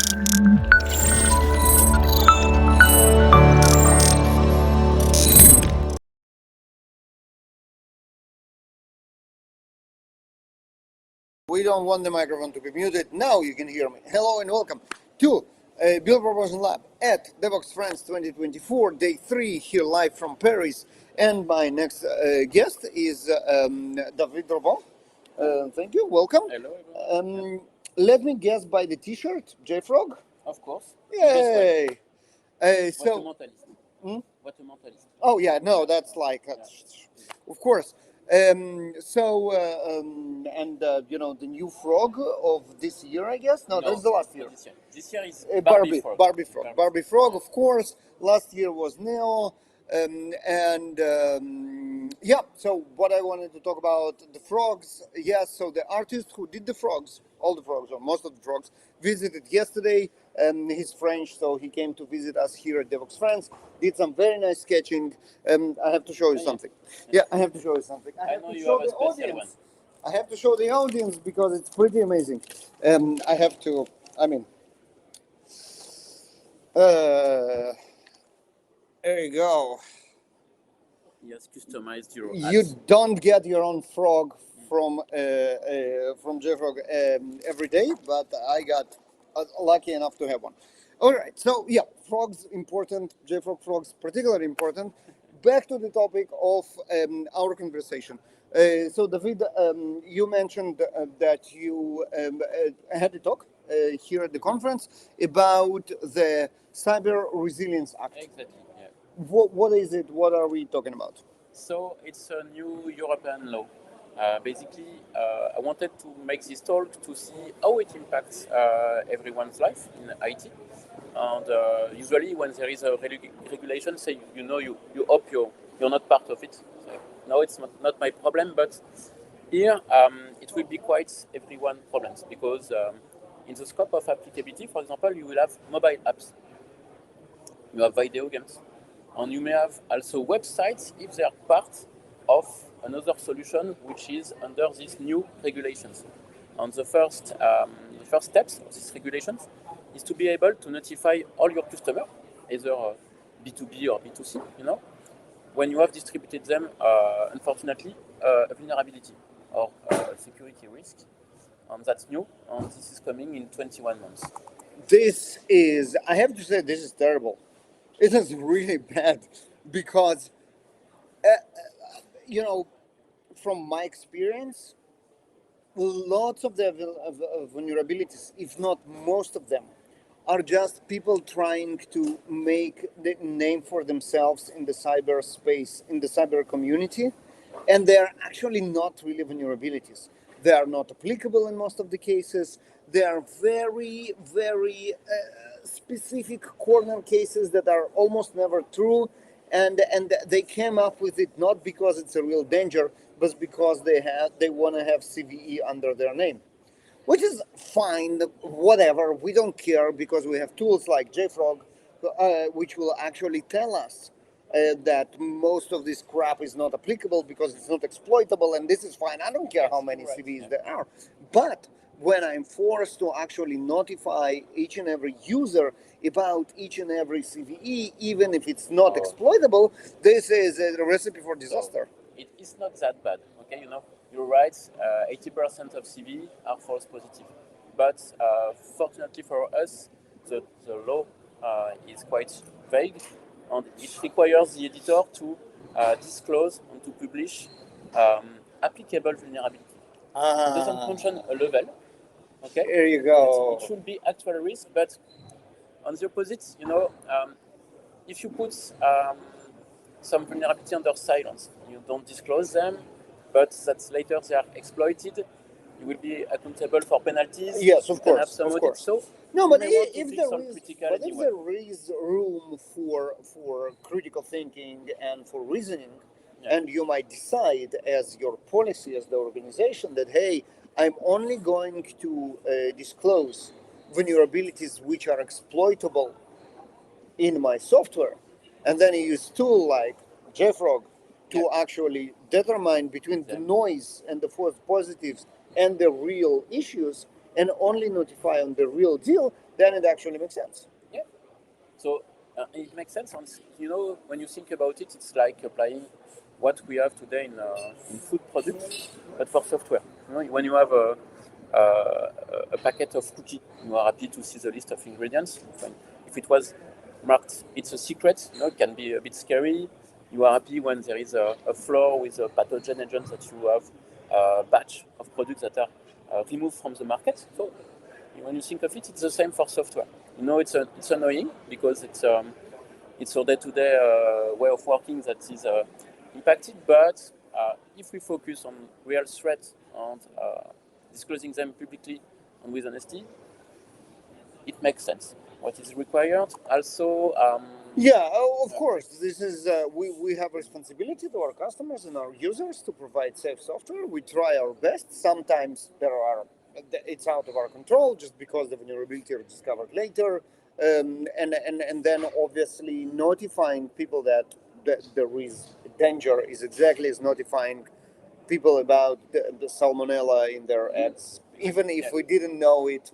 We don't want the microphone to be muted. Now you can hear me. Hello and welcome to Build Proportion Lab at Devoxx France 2024, day 3, here live from Paris. And my next guest is David Robon. Thank you. Welcome. Hello, Let me guess by the T-shirt, JFrog. Of course. Yay! What a mentalist. What a mentalist. Oh yeah, no, that's like, of course. And you know the new frog of this year, I guess. No, that's the last year. This year is Barbie, Frog. Barbie frog, Barbie frog, of course. Last year was Neo, yeah. So what I wanted to talk about the frogs. Yes. So the artist who did the frogs, all the frogs or most of the frogs, visited yesterday. He's French, so he came to visit us here at Devoxx France. Did some very nice sketching. I have to show you something. Yeah, I have to show you something. I have know to you show have a the special audience. I have to show the audience because it's pretty amazing. I have to. I mean, there you go. He has customized your You ads. don't get your own frog from JFrog every day, but I got lucky enough to have one. All right, so yeah, frogs important, JFrog frogs particularly important. Back to the topic of our conversation. So David, you mentioned that you had a talk here at the conference about the Cyber Resilience Act. Exactly. Yeah. What is it? What are we talking about? So it's a new European law. Basically, I wanted to make this talk to see how it impacts everyone's life in IT. And usually, when there is a regulation, say you hope you're not part of it. So, no, it's not my problem, but here it will be quite everyone problems because in the scope of applicability, for example, you will have mobile apps, you have video games, and you may have also websites if they are part of another solution which is under these new regulations. And the first steps of these regulations is to be able to notify all your customers, either B2B or B2C, when you have distributed them, unfortunately, a vulnerability or security risk. And that's new, and this is coming in 21 months. This is, I have to say, this is terrible. It is really bad because, you know, from my experience, lots of the vulnerabilities, if not most of them, are just people trying to make the name for themselves in the cyberspace, in the cyber community, and they are actually not really vulnerabilities. They are not applicable in most of the cases. They are very, very specific corner cases that are almost never true, and they came up with it not because it's a real danger, but because they want to have CVE under their name, which is fine, whatever. We don't care because we have tools like JFrog, which will actually tell us that most of this crap is not applicable because it's not exploitable, and this is fine. I don't care how many CVEs there are. But when I'm forced to actually notify each and every user about each and every CVE, even if it's not exploitable, this is a recipe for disaster. So it is not that bad, okay? You're right, 80% of CV are false positive. But fortunately for us, the law is quite vague, and it requires the editor to disclose and to publish applicable vulnerability. It doesn't mention a level, okay? Here you go. It should be actual risk, but on the opposite, if you put some vulnerability under silence, you don't disclose them, but that later they are exploited, you will be accountable for penalties. Yes, of course. Have some of course. So no, but if there is room for critical thinking and for reasoning, yeah. And you might decide as your policy, as the organization, that hey, I'm only going to disclose vulnerabilities which are exploitable in my software, and then you use tool like JFrog to actually determine between the noise and the false positives and the real issues, and only notify on the real deal, then it actually makes sense. Yeah. So it makes sense. And when you think about it, it's like applying what we have today in food products, but for software. When you have a packet of cookies, you are happy to see the list of ingredients. If it was marked, it's a secret. It can be a bit scary. You are happy when there is a floor with a pathogen agent that you have a batch of products that are removed from the market. So when you think of it, it's the same for software. It's annoying because it's your day-to-day way of working that is impacted. But if we focus on real threats and disclosing them publicly and with honesty, it makes sense. What is required also. Yeah, of course. This is we have responsibility to our customers and our users to provide safe software. We try our best. Sometimes it's out of our control just because the vulnerability is discovered later, and then obviously notifying people that there is danger is exactly as notifying people about the salmonella in their eggs, even if we didn't know it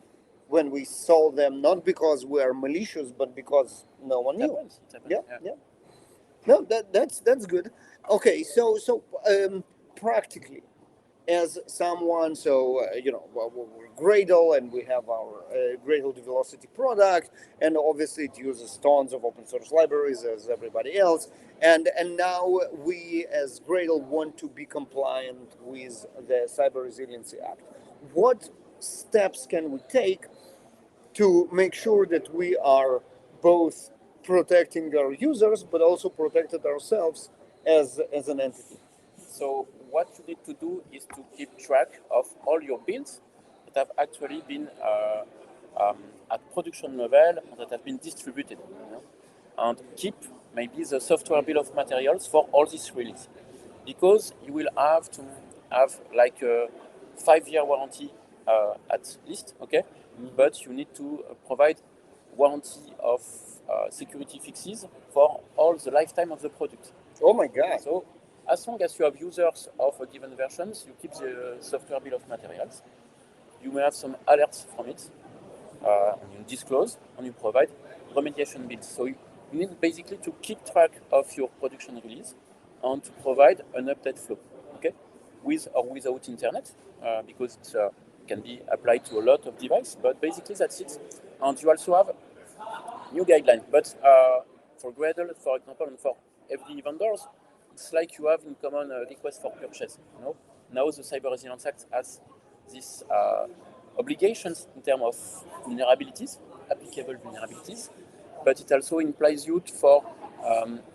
when we sold them, not because we are malicious, but because no one knew. It happens. Yeah. No, that's good. Okay, so practically, as someone, we're Gradle and we have our Gradle Velocity product, and obviously it uses tons of open source libraries as everybody else, and now we as Gradle want to be compliant with the Cyber Resiliency Act. What steps can we take to make sure that we are both protecting our users but also protected ourselves as an entity? So what you need to do is to keep track of all your builds that have actually been at production level and that have been distributed, and keep maybe the software bill of materials for all these release, because you will have to have like a 5-year warranty at least, okay? But you need to provide warranty of security fixes for all the lifetime of the product. Oh my God. So as long as you have users of a given versions, you keep the software bill of materials. You may have some alerts from it, and you disclose, and you provide remediation builds. So you need basically to keep track of your production release and to provide an update flow, okay, with or without internet, because it can be applied to a lot of devices. But basically that's it. And you also have new guidelines. But for Gradle, for example, and for every vendors, it's like you have in common a request for purchase. Now the Cyber Resilience Act has these obligations in terms of vulnerabilities, applicable vulnerabilities, but it also implies you for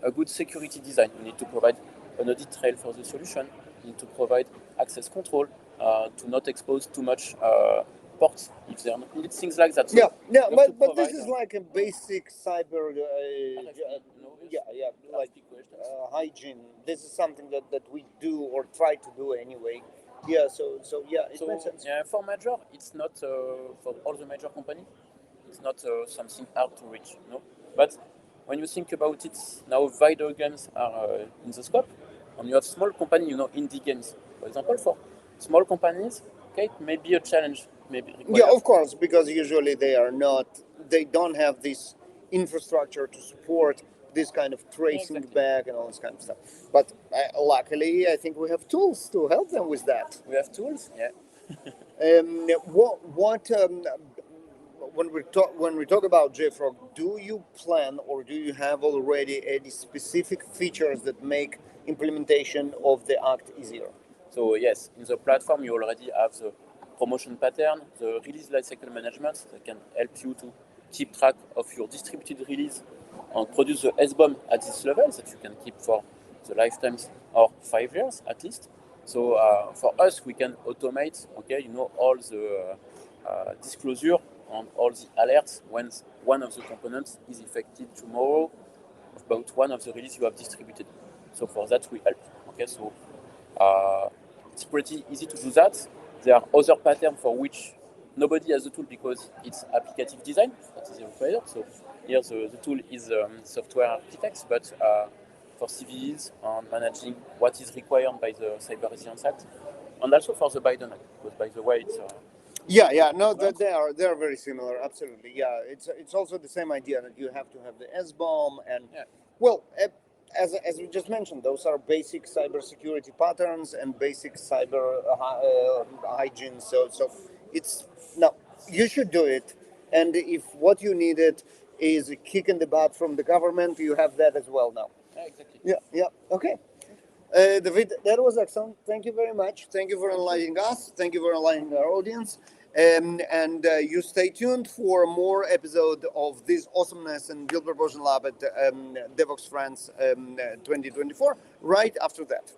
a good security design. You need to provide an audit trail for the solution. You need to provide access control to not expose too much ports if they are not needed, things like that. So but this is like a basic cyber, like hygiene. This is something that we do or try to do anyway. Yeah, so it makes sense. Yeah, for major, it's not for all the major company. It's not something hard to reach, But when you think about it, now video games are in the scope, and you have small company, indie games, for example, for small companies, okay, it may be a challenge, maybe required. Yeah, of course, because usually they don't have this infrastructure to support this kind of tracing back and all this kind of stuff. But luckily, I think we have tools to help them with that. We have tools, yeah. What when we talk about JFrog, do you plan or do you have already any specific features that make implementation of the Act easier? So yes, in the platform you already have the promotion pattern, the release lifecycle management that can help you to keep track of your distributed release and produce the SBOM at this level that you can keep for the lifetimes or 5 years at least. So for us, we can automate, all the disclosure and all the alerts when one of the components is affected tomorrow about one of the release you have distributed. So for that, we help. Okay, so it's pretty easy to do that. There are other patterns for which nobody has the tool because it's applicative design that is required. So here the tool is software architects, but for CVEs and managing what is required by the Cyber Resilience Act, and also for the Biden Act, because by the way, it's Yeah. No, Right? they are very similar. Absolutely. Yeah, it's also the same idea that you have to have the SBOM and Yeah, well, as we just mentioned, those are basic cybersecurity patterns and basic cyber hygiene. So it's no, you should do it. And if what you needed is a kick in the butt from the government, you have that as well now. yeah, exactly. Yeah. Okay. David, that was excellent. Thank you very much. Thank you for enlightening us. Thank you for enlightening our audience. And you stay tuned for more episode of this awesomeness and Build Proportion Lab at Devoxx France 2024 right after that.